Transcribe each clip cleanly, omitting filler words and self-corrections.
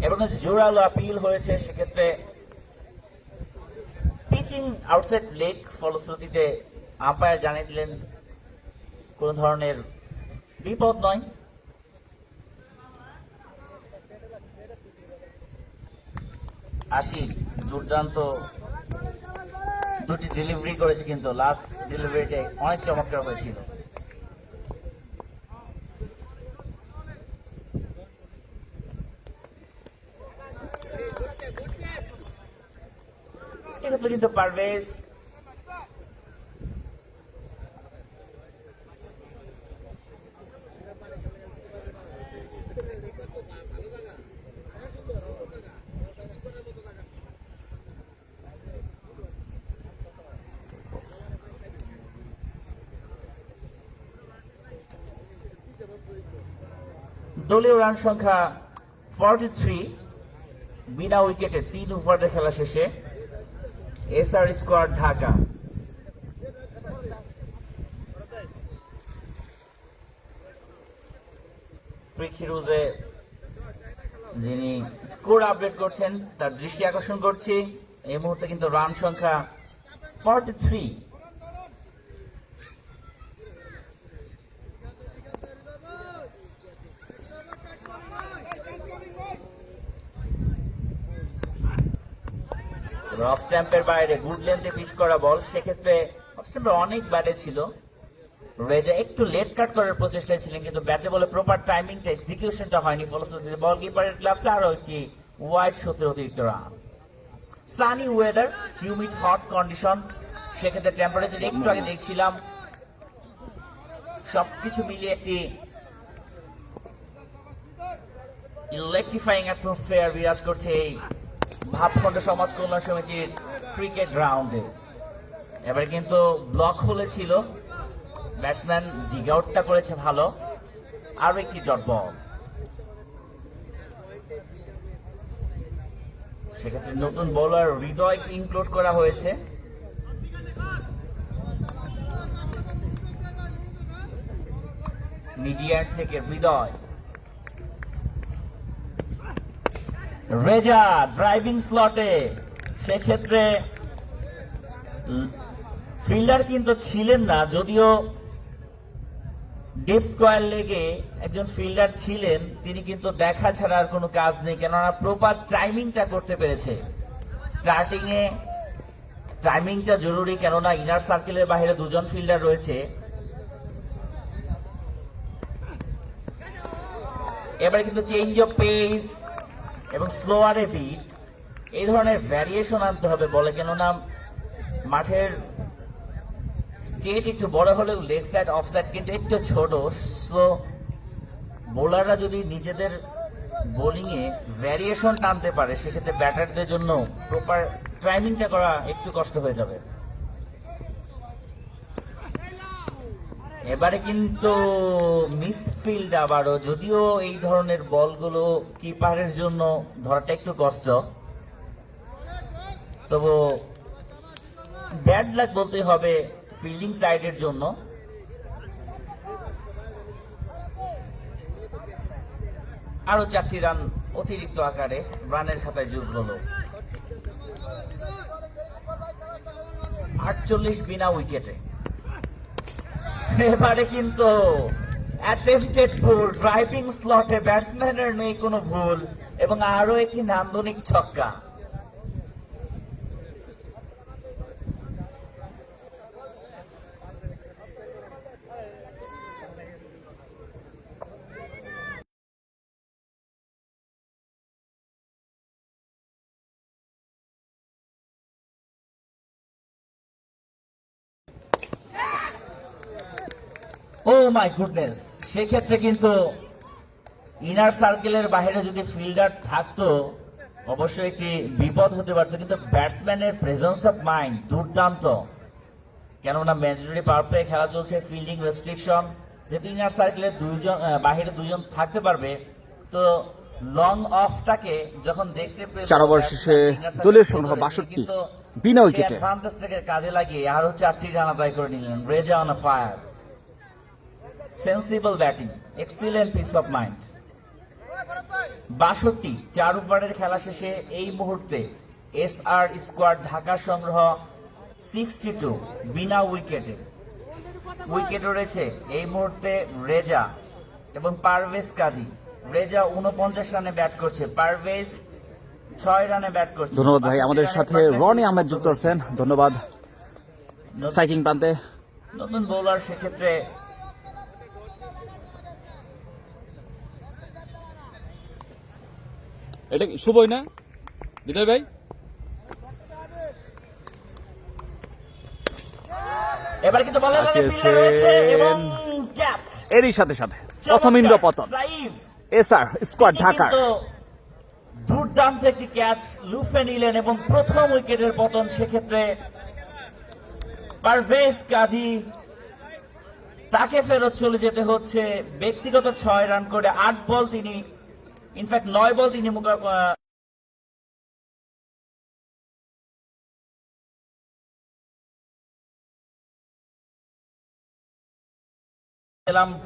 এবং জোরালো আপিল হয়েছে, সেক্ষেত্রে পিচিং আউটসাইড লেগ ফলশ্রুতিতে আম্পায়ার জানিয়ে দিলেন কোন ধরনের বিপদ নয়। আশিক দুর্দান্ত দুটি ডেলিভারি করেছে, কিন্তু লাস্ট ডেলিভারিটা অনেক চমৎকার হয়েছিল। এক্ষেত্রে কিন্তু পারভেজ দলীয় রান সংখ্যা 43, বিনা উইকেটে 3 ওভারের খেলা শেষে এসআর স্কোয়াড ঢাকা। ফিরোজে যিনি স্কোর আপডেট করছেন তার দৃষ্টি আকর্ষণ করছি, এই মুহূর্তে কিন্তু রান সংখ্যা 43। অফ স্ট্যাম্পের বাইরে গুড লেন্থে পিচ করা বল, সেক্ষেত্রে অফ স্ট্যাম্পের অনেক ব্যাটে ছিল। রেজা একটু লেট কাট করার প্রচেষ্টায় ছিলেন, কিন্তু ব্যাটে বলে প্রপার টাইমিংটা এক্সিকিউশনটা হয়নি, ফলশ্রুতিতে বল কিপারের গ্লাভসে আরো একটি ওয়াইড সূত্রে অতিরিক্ত run. Sunny weather, humid hot condition, সেক্ষেত্রে টেম্পারেচার একটু আগে দেখছিলাম, সবকিছু মিলিয়ে একটি ইলেকট্রিফাইং অ্যাটমসফিয়ার বিরাজ করছে এই ভাবখণ্ড সমাজ কল্যাণ সমিতির ক্রিকেট গ্রাউন্ডে। এবার কিন্তু ব্লক হলেছিল, ব্যাটসম্যান ডিগ আউটটা করেছে ভালো, আরো একটি ডট বল। সেক্ষেত্রে নতুন বোলার হৃদয়কে ইনক্লুড করা হয়েছে। মিডিয়ার থেকে হৃদয়, রেজা ড্রাইভিং স্লটে, সেক্ষেত্রে ফিল্ডার কিন্তু ছিলেন না, যদিও ডিপ স্কোয়ার লেগে একজন ফিল্ডার ছিলেন, তিনি কিন্তু দেখা ছাড়া আর কোনো কাজ নেই, কেননা প্রপার টাইমিংটা করতে পেরেছে। স্টার্টিং এ টাইমিংটা জরুরি, কেননা ইনার সার্কেলের বাইরে দুজন ফিল্ডার রয়েছে। এবারে কিন্তু চেঞ্জ অফ পেস এবং স্লোয়ারে বিট, এই ধরনের ভ্যারিয়েশন আনতে হবে বলে, কেননা মাঠের স্টেট একটু বড় হলেও লেগ সাইড অফ সাইড কিন্তু একটু ছোট, সো বোলাররা যদি নিজেদের বোলিং এ ভ্যারিয়েশন টানতে পারে, সেক্ষেত্রে ব্যাটারদের জন্য প্রপার টাইমিংটা করা একটু কষ্ট হয়ে যাবে। এবারে কিন্তু মিসফিল্ড আবারও, যদিও এই ধরনের বলগুলো কিপারের জন্য ধরাটা একটু কষ্ট, তবু ব্যাড লাক বলতে হবে ফিল্ডিং সাইডের জন্য। আরো 4টি রান অতিরিক্ত আকারে রানের খাতায় যোগ হলো। 48 বিনা উইকেটে। এবারে কিন্তু অ্যাটেম্পটেড ভুল, ড্রাইভিং স্লটে ব্যাটসম্যানের নেই কোনো ভুল, এবং আরো একটি নান্দনিক ছক্কা। ও মাই গুডনেস, সেক্ষেত্রে কিন্তু ইনার সার্কেলের বাইরে যদি ফিল্ডার থাকতো অবশ্যই একটি বিপদ হতে পারত, কিন্তু ব্যাটসম্যানের প্রেজেন্স অফ মাইন্ড দুর্দান্ত, কেননা ম্যান্ডেটরি পাওয়ার প্লে খেলা চলছে, ফিল্ডিং রেস্ট্রিকশন, যেহেতু ইনার সার্কেলের বাহিরে দুজন থাকতে পারবে, তো লং অফটাকে যখন দেখতে পেয়ে 4 ওভার শেষে দলীয় সংগ্রহ 62 বিনা উইকেটে কাজে লাগিয়ে আরো 4টি রান আদায় করে নিলেন। Reza on fire, sensible batting, excellent piece of mind. 62। 4 ওভারের খেলা শেষে এই মুহূর্তে SR স্কোয়াড ঢাকার সংগ্রহ 62 বিনা উইকেটে। উইকেট রয়েছে এই মুহূর্তে রেজা এবং পারভেজ কাজী। রেজা 49 রানে ব্যাট করছে, পারভেজ 6 রানে ব্যাট করছে। ধন্যবাদ ভাই। আমাদের সাথে রনি আহমেদ যুক্ত আছেন, ধন্যবাদ। স্ট্রাইকিং প্রান্তে নতুন বোলার, সেক্ষেত্রে এটা কি শুভই না বিজয় ভাই? এবার কিন্তু বলে তাকিয়েছেন। রয়েছে এবং ক্যাচ। এরই সাথে সাথে প্রথম ইন্দ্র পতন। SR স্কোয়াড ঢাকার দুর্দান্ত একটি ক্যাচ লুফে নিলেন এবং প্রথম উইকেটের পতন। সেক্ষেত্রে পারভেজ কাজী, তাকে ফেরত চলে যেতে হচ্ছে। ব্যক্তিগত 6 রান করে 8 বল তিনি, ইনফ্যাক্ট 9 বল তিনি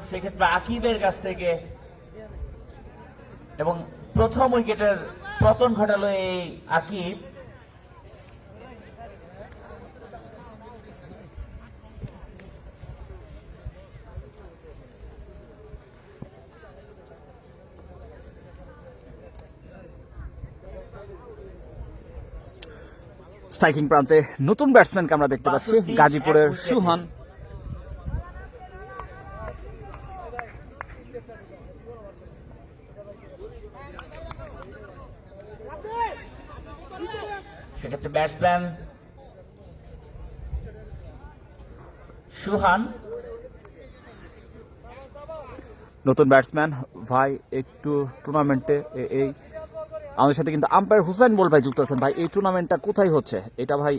সেক্ষেত্রে আকিবের কাছ থেকে, এবং প্রথম উইকেটের পতন ঘটালো এই আকিব। স্ট্রাইকিং প্রান্তে নতুন ব্যাটসম্যানকে আমরা দেখতে পাচ্ছি, গাজীপুরের সুহান। সেক্ষেত্রে ব্যাটসম্যান সুহান। নতুন ব্যাটসম্যান ভাই, একটু টুর্নামেন্টে এই আমাদের সাথে কিন্তু আম্পায়ার হুসাইন বল ভাই যুক্ত আছেন। ভাই এই টুর্নামেন্টটা কোথায় হচ্ছে এটা ভাই?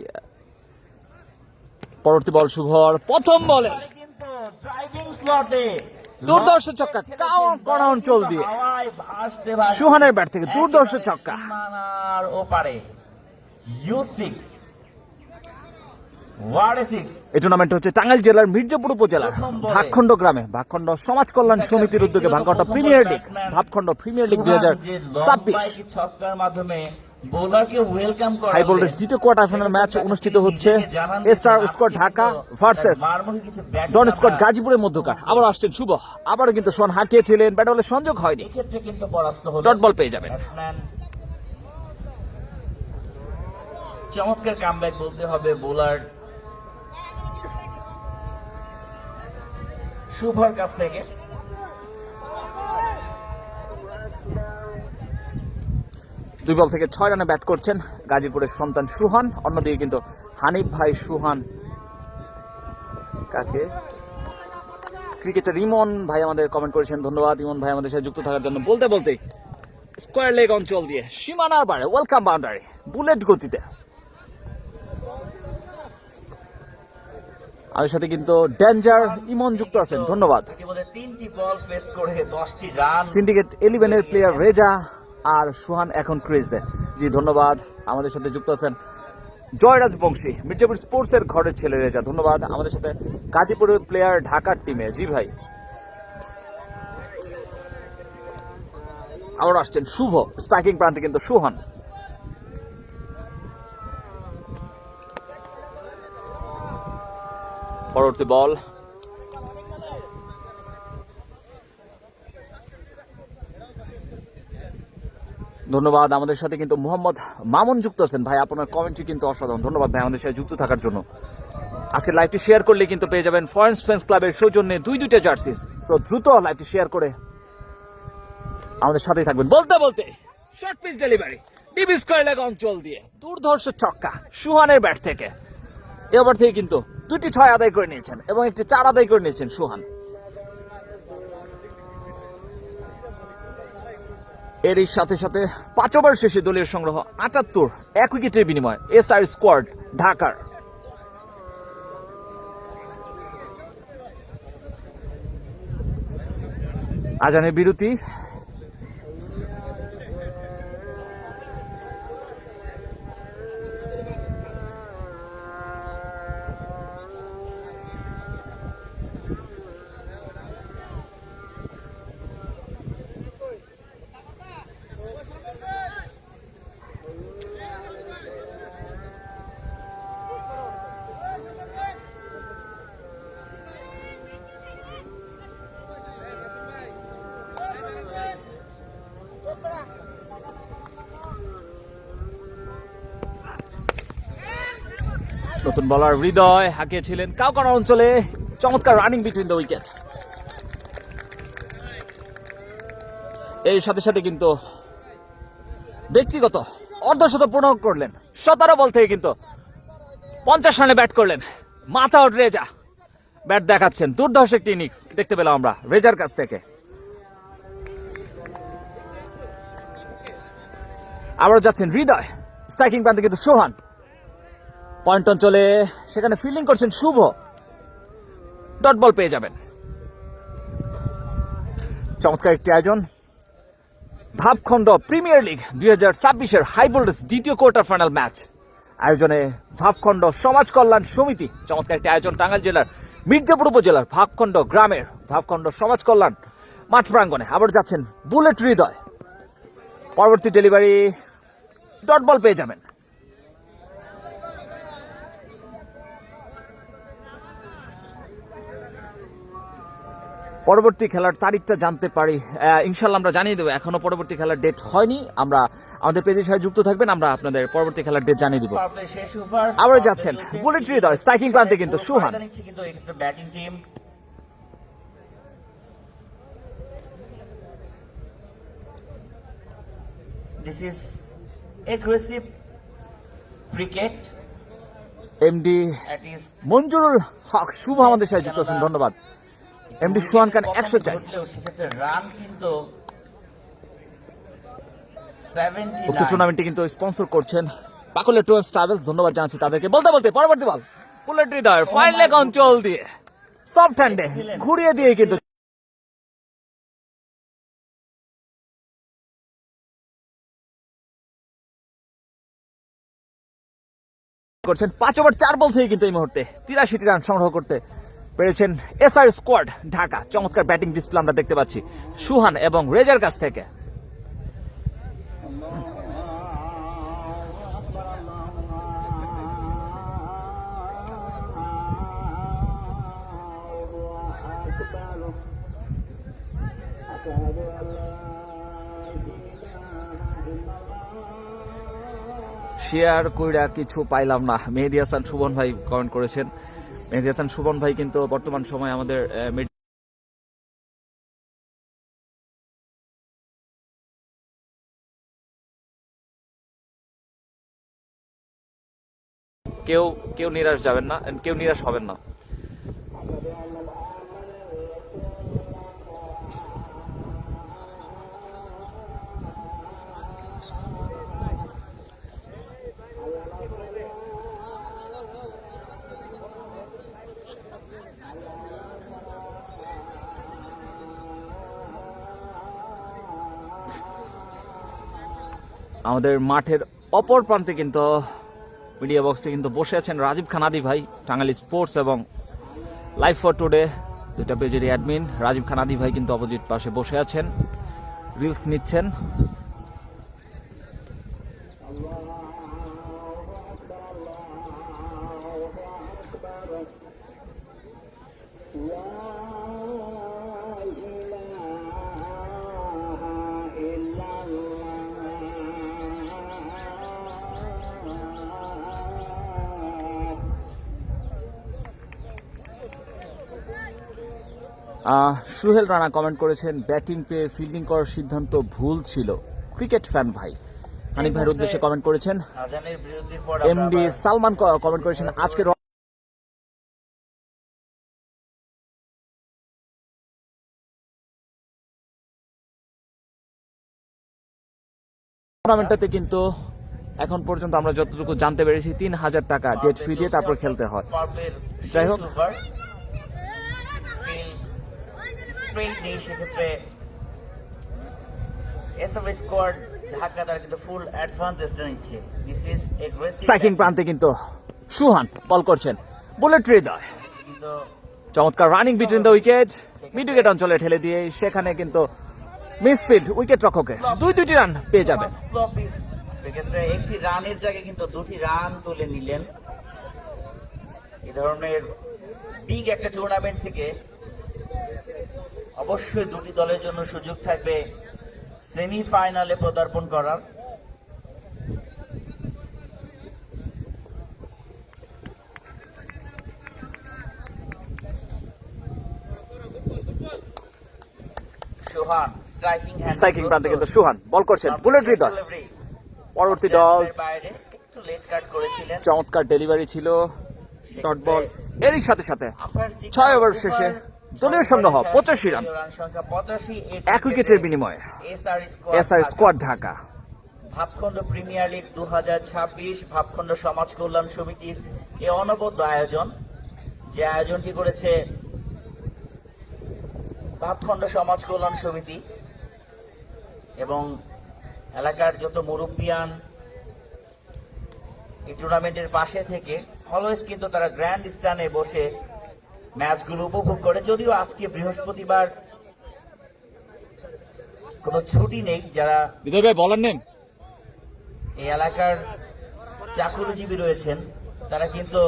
পরবর্তী বল শুভর, প্রথম বলে কিন্তু ড্রাইভিং স্লটে দুর্দর্শ ছক্কা, কড়া অঞ্চল দিয়ে সুহানের ব্যাট থেকে দুর্দর্শ ছক্কা। সীমানার ওপারে U6 ওয়ার্ড 6। এই টুর্নামেন্ট হচ্ছে টাঙ্গাইল জেলার মির্জাপুর উপজেলার ভাগখণ্ড গ্রামে ভাগখণ্ড সমাজ কল্যাণ সমিতির উদ্যোগে ভাগখণ্ড প্রিমিয়ার লিগ, ভাবখণ্ড প্রিমিয়ার লিগ 2026 ছক্কার মাধ্যমে বোলারকে ওয়েলকাম করা। হাই ভোল্টেজ দ্বিতীয় কোয়ার্টার ফাইনাল ম্যাচ অনুষ্ঠিত হচ্ছে SR স্কোয়াড ঢাকা ভার্সেস ডন স্কোয়াড গাজীপুরের মধ্যকার। আবার আসছেন শুভ, আবারও কিন্তু সোহান হাঁকিয়েছিলেন, ব্যাট বলে সংযোগ হয়নি, এক্ষেত্রে কিন্তু পরাস্ত হলো। ডট বল পেয়ে যাবেন। চমৎকার কামব্যাক বলতে হবে বোলার শুভর কাছ থেকে। দুই বল থেকে 6 রানে ব্যাট করছেন গাজীপুরের সন্তান সুহান। অন্যদিকে কিন্তু হানিফ ভাই সুহান, কাকে ক্রিকেটার ইমন ভাই আমাদের কমেন্ট করেছেন, ধন্যবাদ ইমন ভাই আমাদের সাথে যুক্ত থাকার জন্য। বলতে বলতেই স্কোয়ার লেগ অঞ্চল দিয়ে সীমানার বারে ওয়েলকাম বাউন্ডারি বুলেট গতিতে। আমার সাথে কিন্তু ডেঞ্জার ইমন যুক্ত আছেন, ধন্যবাদ। 3টি বল ফেস করে 10টি রান। সিন্ডিকেট 11 এর প্লেয়ার রেজা আর সুহান এখন ক্রিজে। জি ধন্যবাদ। আমাদের সাথে যুক্ত আছেন জয়রাজ বংশী, মির্জাপুর স্পোর্টস এর ঘরের ছেলে রেজা, ধন্যবাদ। আমাদের সাথে গাজীপুরের প্লেয়ার ঢাকার টিমে, জি ভাই। আবার আসছেন শুভ, স্ট্রাইকিং প্রান্তে কিন্তু সুহান। পরবর্তী বল ধন্যবাদ। আমাদের সাথে কিন্তু মোহাম্মদ মামুন যুক্ত আছেন ভাই, আপনার কমেন্টটি কিন্তু অসাধারণ, ধন্যবাদ ভাই আমাদের সাথে যুক্ত থাকার জন্য। আজকে লাইভটি শেয়ার করলে কিন্তু পেয়ে যাবেন ফরেন্স ফ্রেন্ডস ক্লাবের সৌজন্যে 2টা জার্সিস। সো দ্রুত লাইভটি শেয়ার করে আমাদের সাথেই থাকবেন। বলতে বলতে শর্ট পিচ ডেলিভারি ডিবি স্কয়ার লেগ অঞ্চল দিয়ে দুর্ধর্ষ ছক্কা সুহানের ব্যাট থেকে। এবার থেকে কিন্তু 2টি 6 আদায় করে নিয়েছেন এবং একটি 4 আদায় করে নিয়েছেন সুহান। এরই সাথে সাথে 5 ওভার শেষে দলীয় সংগ্রহ 78, 1 উইকেটের বিনিময়ে SR স্কোয়াড ঢাকার। আজানের বিরতি। নতুন বলার হৃদয় হাঁকিয়েছিলেন কাউকানা অঞ্চলে, চমৎকার রানিং বিটুইন দ্য উইকেট। এর সাথে সাথে কিন্তু ব্যক্তিগত অর্ধশত পূর্ণ করলেন, 17 বল থেকে কিন্তু 50 রানে ব্যাট করলেন মাথা আউট রেজা। ব্যাট দেখাচ্ছেন, দুর্ধর্ষ একটি ইনিংস দেখতে পেলাম আমরা রেজার কাছ থেকে। আবার যাচ্ছেন হৃদয়, স্ট্রাইকিং প্রান্তে কিন্তু সোহান, পয়েন্ট অঞ্চলে সেখানে ফিল্ডিং করছেন শুভ, ডট বল পেয়ে যাবেন। চমৎকার একটি আয়োজন, ভাবখণ্ড প্রিমিয়ার লিগ 2026-এর হাই ভোল্টেজ দ্বিতীয় কোয়ার্টার ফাইনাল ম্যাচ আয়োজনে ভাবখণ্ড সমাজ কল্যাণ সমিতি। চমৎকার একটি আয়োজন টাঙ্গাইল জেলার মির্জাপুর উপজেলার ভাবখণ্ড গ্রামের ভাবখণ্ড সমাজ কল্যাণ মাঠ প্রাঙ্গণে। আবার যাচ্ছেন বুলেট হৃদয়, পরবর্তী ডেলিভারি ডট বল পেয়ে যাবেন। পরবর্তী খেলার তারিখটা জানতে পারি ইনশাল্লাহ আমরা জানিয়ে দেবো, এখনো পরবর্তী খেলার ডেট হয়নি। আমরা আমাদের পেজের সাথে যুক্ত থাকবেন, আমরা আপনাদের পরবর্তী খেলার ডেট জানিয়ে দিব। আবার যাচ্ছেন বুলেট হৃদয়, স্ট্রাইকিং প্রান্তে কিন্তু Suhan. Batting team this is aggressive cricket. MD Manjurul Haque Shuvo আমাদের সাথে যুক্ত আছেন, ধন্যবাদ। এমডি সোহান খান 100 চাই। রান কিন্তু উক্ত টুর্নামেন্টটি কিন্তু স্পন্সর করছেন পাকুলে টুয়ার্স ট্রাভেলস, ধন্যবাদ জানাচ্ছি তাদেরকে। বলতে বলতে পরবর্তী বল বুলেট হৃদয় ফাইন লেগ অঞ্চল দিয়ে সফট হ্যান্ডে ঘুরিয়ে দিয়ে কিন্তু করছেন 5 ওভার 4 বল থেকে কিন্তু এই মুহূর্তে 83টি রান সংগ্রহ করতে পেরেছেন এসআর স্কোয়াড ঢাকা। চমৎকার ব্যাটিং ডিসপ্লে আমরা দেখতে পাচ্ছি সুহান এবং রেজার কাছ থেকে। শেয়ার কইরা কিছু পাইলাম না, মেহেদী হাসান সুবন ভাই কমেন্ট করেছেন। মেহেদী হাসান সুবন ভাই কিন্তু বর্তমান সময় আমাদের কেউ নিরাশ যাবেন না, কেউ নিরাশ হবেন না। আমাদের মাঠের অপর প্রান্তে কিন্তু মিডিয়া বক্সে কিন্তু বসে আছেন রাজীব খান আদি ভাই, টাঙ্গাইল স্পোর্টস এবং লাইভ ফর টুডে দুটা পেজের অ্যাডমিন। রাজীব খান আদি ভাই কিন্তু অপোজিট পাশে বসে আছেন, রিলস নিচ্ছেন। সুহেল রানা কমেন্ট করেছেন ব্যাটিং পেয়ে ফিল্ডিং করার সিদ্ধান্ত ভুল ছিল, ক্রিকেট ফ্যান ভাই। হানিফ ভাইয়ের উদ্দেশ্যে কমেন্ট করেছেন। এমডি সালমান কমেন্ট করেছেন আজকের টুর্নামেন্টটাতে কিন্তু এখন পর্যন্ত আমরা যতটুকু জানতে পেরেছি 3000 টাকা ডেট ফি দিয়ে তারপর খেলতে হয়। যাই হোক সেক্ষেত্রে এসএফ স্কোয়াড ঢাকা তারা কিন্তু ফুল অ্যাডভান্টেজটা নিচ্ছে। দিস ইজ এগ্রেসিভ স্ট্রাইকিং প্রান্তে কিন্তু সুহান বল করছেন বুলেট হৃদয়, চমৎকার running between the wicket, mid wicket অঞ্চলে ঠেলে দিয়ে সেখানে কিন্তু মিসফিল্ড উইকেট রক্ষকে দুইটি রান পেয়ে যাবে। সেক্ষেত্রে একটি রানের জায়গায় কিন্তু 2টি রান তুলে নিলেন। এই ধরনের বিগ একটা টুর্নামেন্ট থেকে অবশ্যই দুটি দলের জন্য সুযোগ থাকবে সেমিফাইনালে পদার্পণ করার। সুহান স্ট্রাইকিং প্রান্তে কিন্তু সুহান বল করছেন বুলেট হৃদয় পরবর্তী দল বাইরে একটু লেট কাট করেছিলেন। চমৎকার ডেলিভারি ছিল ডট বল এরই সাথে সাথে 6 ওভার শেষে দলীয় সংগ্রহ 85 রান সংখ্যা 85 এক উইকেটের বিনিময়ে SR squad Dhaka. Bhabkhanda premier league 2026 Bhabkhanda সমাজ কল্যাণ সমিতির এই অনবদ্য আয়োজন, যে আয়োজনটি করেছে ভাবখণ্ড সমাজ কল্যাণ সমিতি এবং এলাকার যত মুরব্বিয়ান এই টুর্নামেন্টের পাশে থেকে অলওয়েজ কিন্তু তারা গ্র্যান্ড স্ট্যান্ডে বসে ম্যাচগুলো উপভোগ করে। যদিও আজকে বৃহস্পতিবার কোনো ছুটি নেই, যারা বিজয় ভাই বলার নেন এই এলাকার চাকুরিজীবী রয়েছেন তারা কিন্তু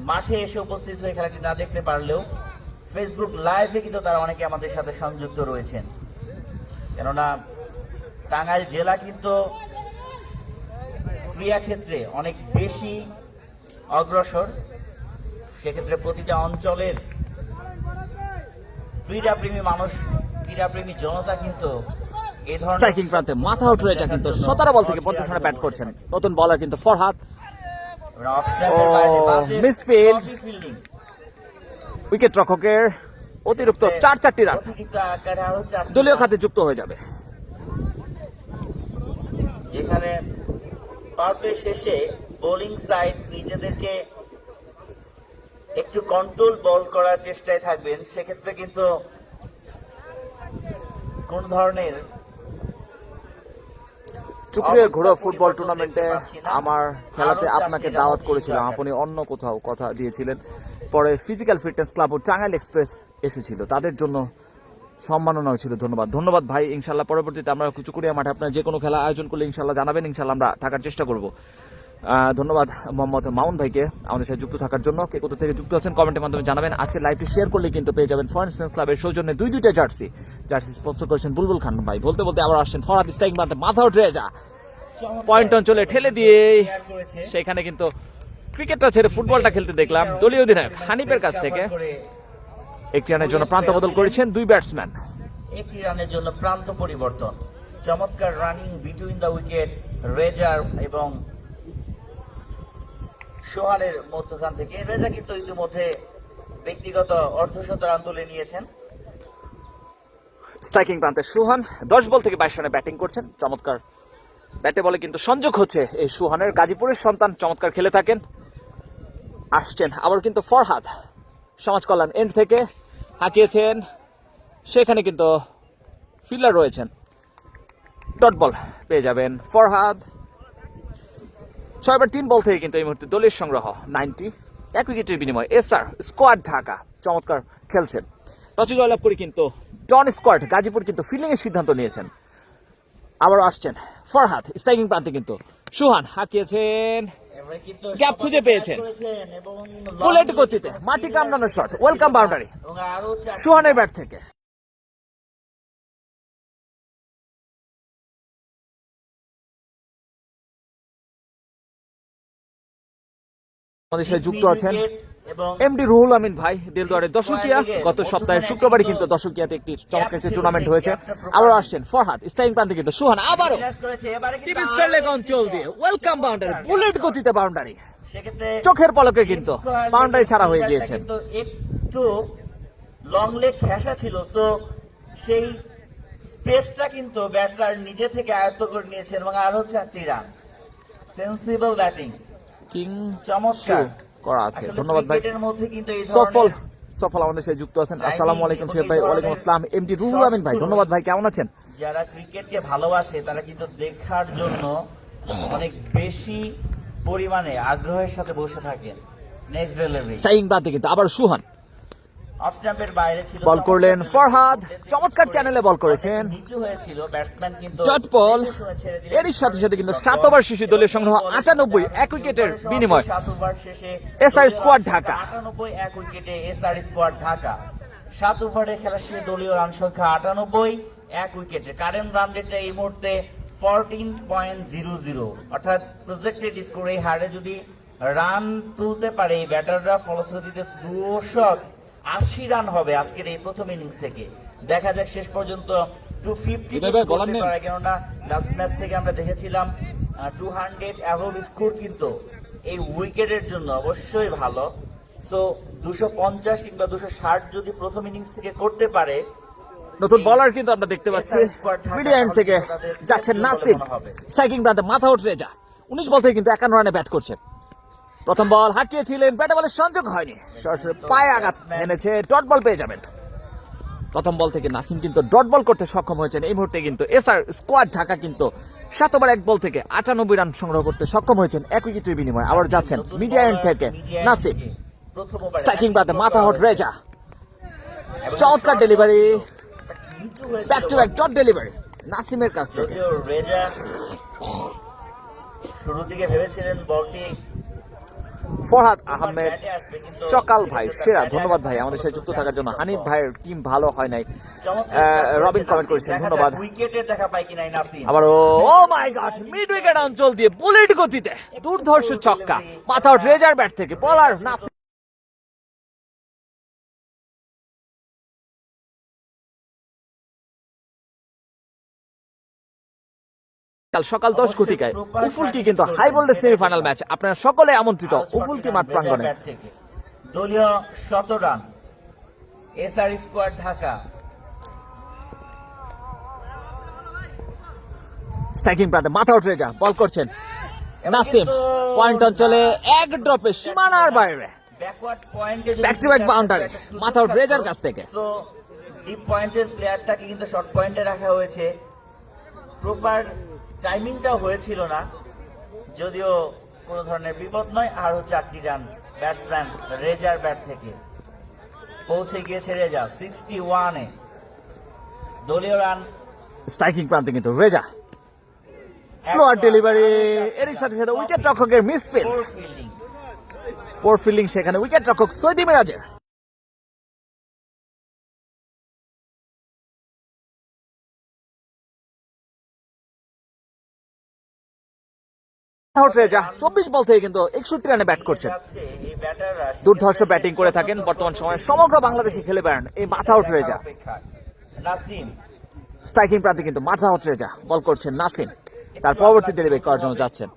মাঠে এসে উপস্থিত হয়ে খেলাটি না দেখতে পারলেও ফেসবুক লাইভে কিন্তু তারা অনেকে আমাদের সাথে সংযুক্ত রয়েছেন। কেননা টাঙ্গাইল জেলা কিন্তু ক্রীড়া ক্ষেত্রে অনেক বেশি অগ্রসর, সেক্ষেত্রে প্রতিটা অঞ্চলের ক্রীড়াপ্রেমী মানুষ, ক্রীড়াপ্রেমী জনতা কিন্তু এই ধরনের স্ট্রাইকিং প্রান্তে মাথা উঠে রয়েছে কিন্তু 17 বল থেকে 50 রানে ব্যাট করছেন নতুন বলার কিন্তু ফরহাদ। মিসফিল্ড উইকেট রক্ষকের অতিরিক্ত 4 রান দলীয় খাতে যুক্ত হয়ে যাবে, যেখানে পার্পে শেষে বোলিং সাইড নিজেদেরকে একটু কন্ট্রোল বল করার চেষ্টায় থাকবেন। সেক্ষেত্রে কিন্তু কোন ধরনের চুকরিয়া ঘোড়া ফুটবল টুর্নামেন্টে আমার খেলাতে আপনাকে দাওয়াত করেছিলাম, আপনি অন্য কোথাও কথা দিয়েছিলেন। পরে ফিজিক্যাল ফিটনেস ক্লাব ও টাঙ্গাইল এক্সপ্রেস এসেছিল, তাদের জন্য সম্মাননা হয়েছিল। ধন্যবাদ ভাই। ইনশাল্লাহ পরবর্তীতে আমরা চুকরিয়া মাঠে আপনার যে কোনো খেলা আয়োজন করলে ইনশাল্লাহ জানাবেন, ইনশাল্লাহ আমরা থাকার চেষ্টা করব। ধন্যবাদ মোহাম্মদ মামুন ভাইকে আমাদের সাথে যুক্ত থাকার জন্য। কে কোথা থেকে যুক্ত আছেন কমেন্টের মাধ্যমে জানাবেন। আজকে লাইভটি শেয়ার করলে কিন্তু পেয়ে যাবেন ফরেন ফ্রেন্ডস ক্লাবের সৌজন্যে দুইটা জার্সি স্পন্সর করেছেন বুলবুল খান ভাই। বলতে আবার আসছেন ফরহাদ স্ট্রাইকিং মারতে মাথা উঠে যা পয়েন্ট অঞ্চলে ঠেলে দিয়ে সেখানে কিন্তু ক্রিকেটটা ছেড়ে ফুটবলটা খেলতে দেখলাম দলীয় অধিনায়ক হানিফের কাছ থেকে। 1 রানের জন্য প্রান্ত বদল করেছেন 2 ব্যাটসম্যান। 1 রানের জন্য প্রান্ত পরিবর্তন। চমৎকার রানিং বিটুইন দ্য উইকেট রেজার এবং সোহানের মধ্যখান থেকে। রেজা কিন্তু ইতিমধ্যে ব্যক্তিগত অর্ধশত রান তুলে নিয়েছেন। স্ট্রাইকিং প্রান্তে সুহান 10 বল থেকে 22 রানে ব্যাটিং করছেন। চমৎকার ব্যাটে বলে কিন্তু সংযোগ হচ্ছে এই সুহানের। গাজীপুরের সন্তান, চমৎকার খেলে থাকেন। আসছেন আবার কিন্তু ফরহাদ সমাজ কল্যাণ এন্ড থেকে হাঁকিয়েছেন, সেখানে কিন্তু ফিল্ডার রয়েছেন। ডট বল পেয়ে যাবেন ফরহাদ। 6 ওভার 3 বল থেকে কিন্তু এই মুহূর্তে দলীয় সংগ্রহ 90 এক উইকেটের বিনিময়ে এসআর স্কোয়াড ঢাকা চমৎকার খেলছেন। টসে জয়লাভ করে কিন্তু ডন স্কোয়াড গাজীপুর কিন্তু ফিল্ডিং এর সিদ্ধান্ত নিয়েছেন। আবারও আসছেন ফরহাদ স্ট্রাইকিং প্রান্তে কিন্তু সুহান হাঁকিয়েছেন, গ্যাপ খুঁজে পেয়েছেন বুলেট গতিতে মাটি কামড়ানো শট, ওয়েলকাম বাউন্ডারি সুহানের ব্যাট থেকে। আমাদের সাথে যুক্ত আছেন এমডি রুহুল আমিন ভাই দেলদুয়ারের দশকিয়া। গত সপ্তাহে শুক্রবারই কিন্তু দশকিয়াতে একটি চমৎকার একটি টুর্নামেন্ট হয়েছে। আবার আসছেন ফরহাদ স্ট্রাইকিং প্রান্তে কিন্তু সুহান আবারও অঞ্চল দিয়ে ওয়েলকাম বাউন্ডারি বুলেট গতিতে বাউন্ডারি, চোখের পলকে কিন্তু বাউন্ডারি ছাড়া হয়ে গিয়েছেন। একটু লং লেগ ঘেঁষা ছিল, তো সেই স্পেসটা কিন্তু ব্যাটসম্যান নিজে থেকে আয়ত্ত করে নিয়েছেন এবং আরো 4টি রান। সেন্সিবল ব্যাটিং কিং চমৎকার করা আছে। ধন্যবাদ ভাই। সফল আমাদের সাথে যুক্ত আছেন। আসসালামু আলাইকুম শেখ ভাই। ওয়ালাইকুম আসসালাম এমডি রুহুল আমিন ভাই। ধন্যবাদ ভাই, কেমন আছেন? যারা ক্রিকেটকে ভালোবাসে তারা কিন্তু দেখার জন্য অনেক বেশি পরিমাণে আগ্রহের সাথে বসে থাকেন। নেক্সট লেভেল স্ট্রাইকিং প্রান্তে কিন্তু আবার সুহান অফ স্ট্যাম্পের বাইরে ছিল, বল করলেন ফরহাদ চমৎকার চ্যানেলে বল করেছেন। নিচু হয়েছিল ব্যাটসম্যান কিন্তু ডট বল এরই সাথে সাথে কিন্তু 7 ওভার শেষে দলীয় সংগ্রহ 98 এক উইকেটের বিনিময় 7 ওভার শেষে এসআর স্কোয়াড ঢাকা 98 এক উইকেটে এসআর স্কোয়াড ঢাকা। 7 ওভারে খেলা শেষে দলীয় রান সংখ্যা 98 এক উইকেটে। কারেন্ট রান রেটটা এই মুহূর্তে 14.00, অর্থাৎ প্রজেক্টেড স্কোর এই হারে যদি রান তুলতে পারে এই ব্যাটাররা ফলশ্রুতিতে 280 রান হবে আজকের এই প্রথম ইনিংস থেকে। দেখা যাক শেষ পর্যন্ত 250 হৃদয় ভাই, বলার করতে নেই? পারে, কেননা লাস্ট ম্যাচ থেকে আমরা দেখেছিলাম 200 অ্যাভব স্কোর কিন্তু এই উইকেটের জন্য অবশ্যই ভালো। সো 250 কিংবা 260 যদি প্রথম ইনিংস থেকে করতে পারে, নতুন বলার কিন্তু আমরা দেখতে পাচ্ছি মিডিয়া এন্ড থেকে যাচ্ছেন নাসিম। স্ট্রাইকিং প্রান্তে মাথা উঠ রেজা 19 বল থেকে কিন্তু 51 রানে ব্যাট করছেন। প্রথম বল হাঁকিয়েছিলেন, ব্যাটে বলের সংযোগ হয়নি, সরাসরি পায়ে আঘাত এনেছে, ডট বল পেয়ে যাবেন। প্রথম বল থেকে নাসিম কিন্তু ডট বল করতে সক্ষম হয়েছেন। এই মুহূর্তে কিন্তু এসআর স্কোয়াড ঢাকা কিন্তু 7 ওভার 1 বল থেকে 98 রান সংগ্রহ করতে সক্ষম হয়েছেন 1 উইকেটের বিনিময়ে। আবার যাচ্ছেন মিডিয়া এন্ড থেকে নাসিম। স্ট্রাইকিং প্রান্তে মাথা উঠ রেজা, চমৎকার delivery, back to back dot delivery নাসিমের কাছ থেকে। যদিও রেজা শুরু থেকে ভেবেছিলেন বলটি ফরহাদ আহমেদ সকাল ভাই সেরা, ধন্যবাদ ভাই আমাদের সাথে যুক্ত থাকার জন্য। হানিফ ভাইয়ের টিম ভালো হয় নাই, রবিন কমেন্ট করেছেন, ধন্যবাদ। উইকেটের দেখা পাই কিনা নাসিম। আবার ও মাই গড, মিড উইকেট অঞ্চল দিয়ে বুলেট গতিতে দুর্ধর্ষ ছক্কা, মাথা উঠ রেজার ব্যাট থেকে বলার নাসিম। কাল সকাল 10 কোটিকায় উফুলকি কিন্তু হাই ভোল্টেজ সেমিফাইনাল ম্যাচ, আপনারা সকলে আমন্ত্রিত উফুলকি মাঠ প্রাঙ্গণে। দলীয় 100 run SR squad Dhaka. Striking প্রান্তে মাথা উঠ রেজা বল করছেন নাসিম, পয়েন্ট অঞ্চলে এক ড্রপে সীমানার বাইরে ব্যাকওয়ার্ড পয়েন্টে ব্যাক টু ব্যাক বাউন্ডারি মাথা উঠ রেজার কাছ থেকে। তো ডিপ পয়েন্টের প্লেয়ারটাকে কিন্তু শর্ট পয়েন্টে রাখা হয়েছে, প্রপার টাইমিংটাও হয়েছিল না, যদিও কোনো ধরনের বিপদ নয়। আর হচ্ছে 8টি রান ব্যাটসম্যান রেজার ব্যাট থেকে পৌঁছে গিয়েছে রেজা 61-এ। দলীয় রান স্ট্রাইকিং প্রান্তে কিন্তু রেজা স্লোয়ার ডেলিভারি, এরই সাথে সাথে উইকেট রক্ষকের মিসফিল্ড, ফিল্ডিং। পোর ফিল্ডিং সেখানে উইকেট রক্ষক সৈয়দ মিরাজের। রেজা 24 বল থেকে কিন্তু 61 রানে ব্যাট করছেন। এই ব্যাটাররা দুর্ধর্ষ ব্যাটিং করে থাকেন বর্তমান সময়ে, সমগ্র বাংলাদেশে খেলে বেড়ান এই মাথা উঠ রেজা। নাসিম স্ট্রাইকিং প্রান্তে কিন্তু মাথা উঠ রেজা বল করছেন নাসিম, তার পরবর্তী ডেলিভারি করার জন্য যাচ্ছেন।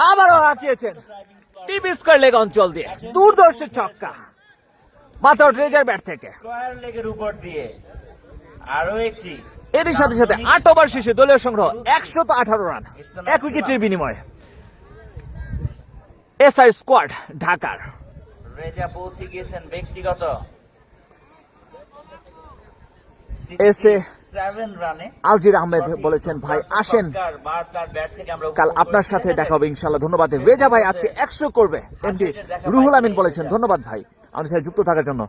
আবারও হাঁকিয়েছেন টিপ স্কোয়ার লেগ অঞ্চল দিয়ে দুর্ধর্ষ ছক্কা, মাথা উঠ রেজার ব্যাট থেকে। স্কয়ার লেগের উপর দিয়ে আরো একটি। এরই সাথে সাথে 8 ওভার শেষে দলীয় সংগ্রহ 118 রান 1 উইকেটের বিনিময়ে। এসআর স্কোয়াড ঢাকার রেজা পৌঁছে গিয়েছেন ব্যক্তিগত এসে 7 রানে। আলজির আহমেদ বলেছেন ভাই আসেন, কাল আপনার সাথে দেখা হবে ইনশাল্লাহ। ধন্যবাদ রেজা ভাই, আজকে 100 করবে এমডি রুহুল আমিন বলেছেন, ধন্যবাদ ভাই আমাদের সাথে যুক্ত থাকার জন্য।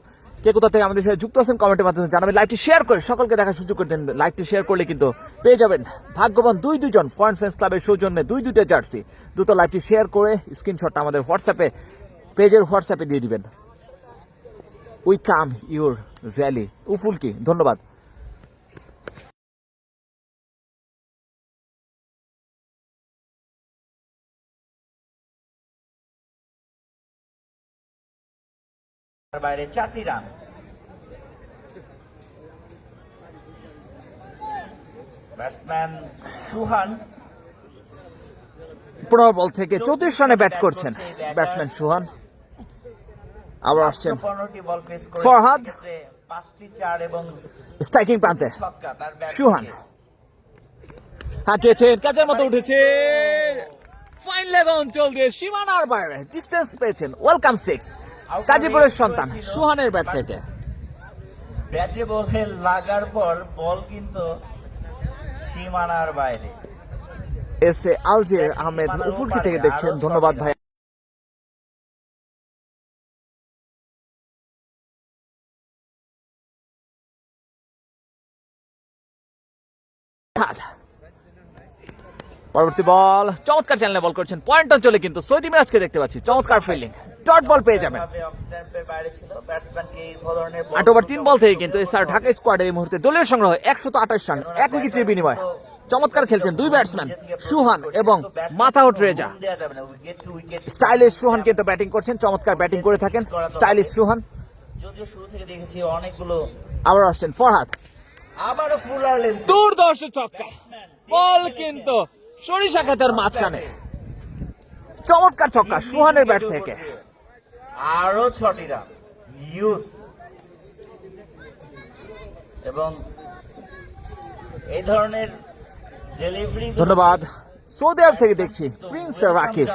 কে কোথা থেকে আমাদের সাথে যুক্ত আছেন কমেন্টের মাধ্যমে জানাবেন। লাইভটি শেয়ার করে সকলকে দেখার সুযোগ করে দেন। লাইভটি শেয়ার করলে কিন্তু পেয়ে যাবেন ভাগ্যবান 2 জন ফরেন ফ্রেন্ডস ক্লাবের সৌজন্যে 2টা জার্সি। দ্রুত লাইভটি শেয়ার করে স্ক্রিনশটটা আমাদের হোয়াটসঅ্যাপে পেজের হোয়াটসঅ্যাপে দিয়ে দিবেন। উই কাম ইউর ভ্যালি উফুলকি, ধন্যবাদ। বাইরে 4টি রান। ব্যাটসম্যান সুহান 15 বল থেকে 34 রানে ব্যাট করছেন ব্যাটসম্যান সুহান। আবার আসছেন 15টি বল পেস করে ফরহাদ, 5টি 4 এবং স্ট্রাইকিং প্রান্তে ছক্কা তার ব্যাট সুহান থেকে। হাঁকিয়েছেন, ক্যাচের মতো উঠেছে, ফাইন লেগ অঞ্চল দিয়ে সীমানার বাইরে ডিস্টেন্স পেয়েছেন। ওয়েলকাম 6 গাজীপুরের সন্তান সুহানের ব্যাট থেকে। ব্যাটে বলে লাগার পর বল কিন্তু সীমানার বাইরে। এসে আলজির আহমেদ উফুলকি থেকে দেখছেন, ধন্যবাদ ভাই। পরবর্তী বল চমৎকার চ্যানেলে বল করছেন পয়েন্ট অঞ্চলে, কিন্তু সৌদি মিরাজকে দেখতে পাচ্ছি চমৎকার ফিল্ডিং, ডট বল পেয়ে যাবেন। 8 ওভার 3 বল থেকে কিন্তু এসআর ঢাকা স্কোয়াডের এই মুহূর্তে দলীয় সংগ্রহ 128 রান 1 উইকেটের বিনিময়ে। চমৎকার খেলছেন 2 ব্যাটসম্যান সুহান এবং মাথা উঠ রেজা। স্টাইলিশ সুহান কিন্তু ব্যাটিং করছেন, চমৎকার ব্যাটিং করে থাকেন স্টাইলিশ সুহান। যদিও শুরু থেকে দেখেছি অনেকগুলো। আবার আসছেন ফরহাদ, আবারও ফুলার লেন্থ, দুর্দর্শ ছক্কা, বল কিন্তু সরিষা ক্ষেতের মাঝখানে। চমৎকার ছক্কা সুহানের ব্যাট থেকে। আরো 6টি রান ইউজ, এবং এই ধরনের ডেলিভারি। ধন্যবাদ। সৌদি আরব থেকে দেখছি প্রিন্স রাকিব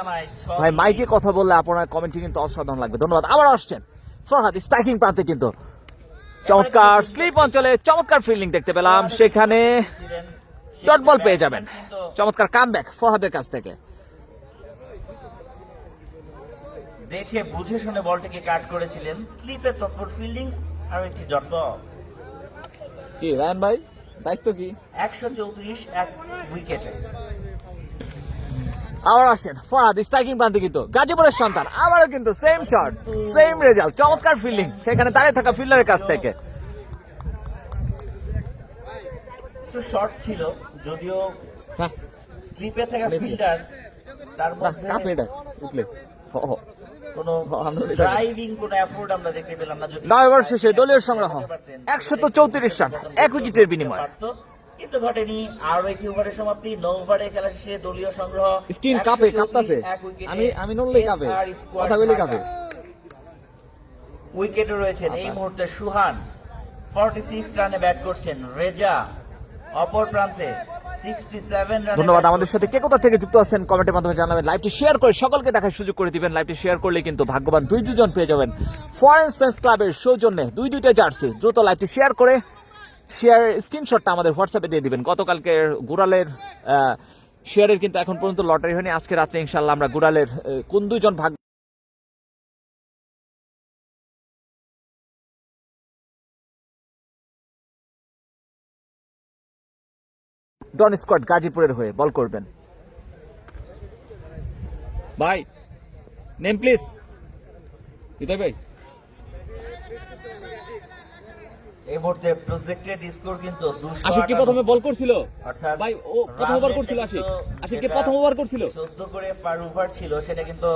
ভাই, মাইকে কথা বললে আপনার কমেন্টটি কিন্তু অসাধারণ লাগবে। ধন্যবাদ। আবার আসছেন ফরহাদ স্ট্রাইকিং প্রান্তে, কিন্তু চমৎকার স্লিপ অঞ্চলে চমৎকার ফিল্ডিং দেখতে পেলাম, সেখানে ডট বল পেয়ে যাবেন। চমৎকার কামব্যাক ফরহাদের কাছ থেকে। দেখে বুঝে শুনে বলটাকে কাট করেছিলেন, স্লিপে তৎপর ফিল্ডিং আর একটি ডট বল। কি রায়ন ভাই দায়িত্ব কি? 134 এক উইকেটে। আবার আসেন ফরহাদ স্ট্রাইকিং প্রান্তে, কিন্তু গাজীপুরের সন্তান, আবারও কিন্তু সেম শট সেম রেজাল্ট। চমৎকার ফিল্ডিং সেখানে দাঁড়িয়ে থাকা ফিল্ডারের কাছ থেকে। একটু শর্ট ছিল, যদিও হ্যাঁ, স্লিপে থাকা ফিল্ডার তার মধ্যে কোনো ড্রাইভিং কোনো এফোর্ট আমরা দেখতে পেলাম না। যদি 9 ওভার শেষে দলীয় সংগ্রহ 134 রান 1 উইকেটের বিনিময়ে। কিন্তু ঘটেনি। আরো একটি ওভারের সমাপ্তি, 9 ওভারে খেলা শেষে দলীয় সংগ্রহ। স্ক্রিন কাঁপে, কাঁপতাছে। আমি নড়লেই কাঁপে, কথা বলে কাঁপে। উইকেটে রয়েছেন এই মুহূর্তে সুহান, 46 রানে ব্যাট করছেন। রেজা অপর প্রান্তে 67 রানে। ধন্যবাদ। আমাদের সাথে কে কোথা থেকে যুক্ত আছেন কমেন্টের মাধ্যমে জানাবেন। লাইভটি শেয়ার করে সকলকে দেখার সুযোগ করে দিবেন। লাইভটি শেয়ার করলে কিন্তু ভাগ্যবান 2জন পেয়ে যাবেন ফরেন ফ্রেন্ডস ক্লাবের সৌজন্যে 2টা জার্সি। দ্রুত লাইভটি শেয়ার করে শেয়ার স্ক্রিনশটটা আমাদের হোয়াটসঅ্যাপে দিয়ে দিবেন। গতকালকের গুড়ালের শেয়ারের কিন্তু এখন পর্যন্ত লটারি হয়নি। আজকে রাত্রে ইনশাল্লাহ আমরা গুড়ালের কোন 2জন ভাগ ডন স্কোয়াড গাজীপুরের হয়ে বল করবেন। ভাই নেম প্লিজ। হৃদয় ভাই, এই মুহূর্তে প্রজেক্টেড স্কোর কিন্তু 200। আশিক কি প্রথমে বল করছিল? অর্থাৎ ভাই ও প্রথম ওভার করছিল। আশিক কি প্রথম ওভার করছিল? 14 করে পার ওভার ছিল, সেটা কিন্তু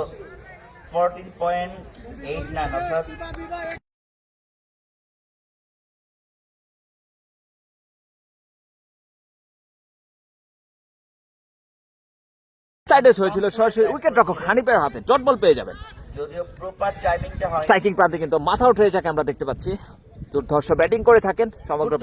14.89, অর্থাৎ সাইডেজ হয়েছিল সরাসরি উইকেট রক্ষক হানিফের হাতে। ডট বল পেয়ে যাবেন। যদিও প্রপার টাইমিংটা হয়। স্ট্রাইকিং প্রান্তে কিন্তু মাথা উঠে যাকে আমরা দেখতে পাচ্ছি। দুর্ধর্ষ ব্যাটিং করে থাকেন সমগ্র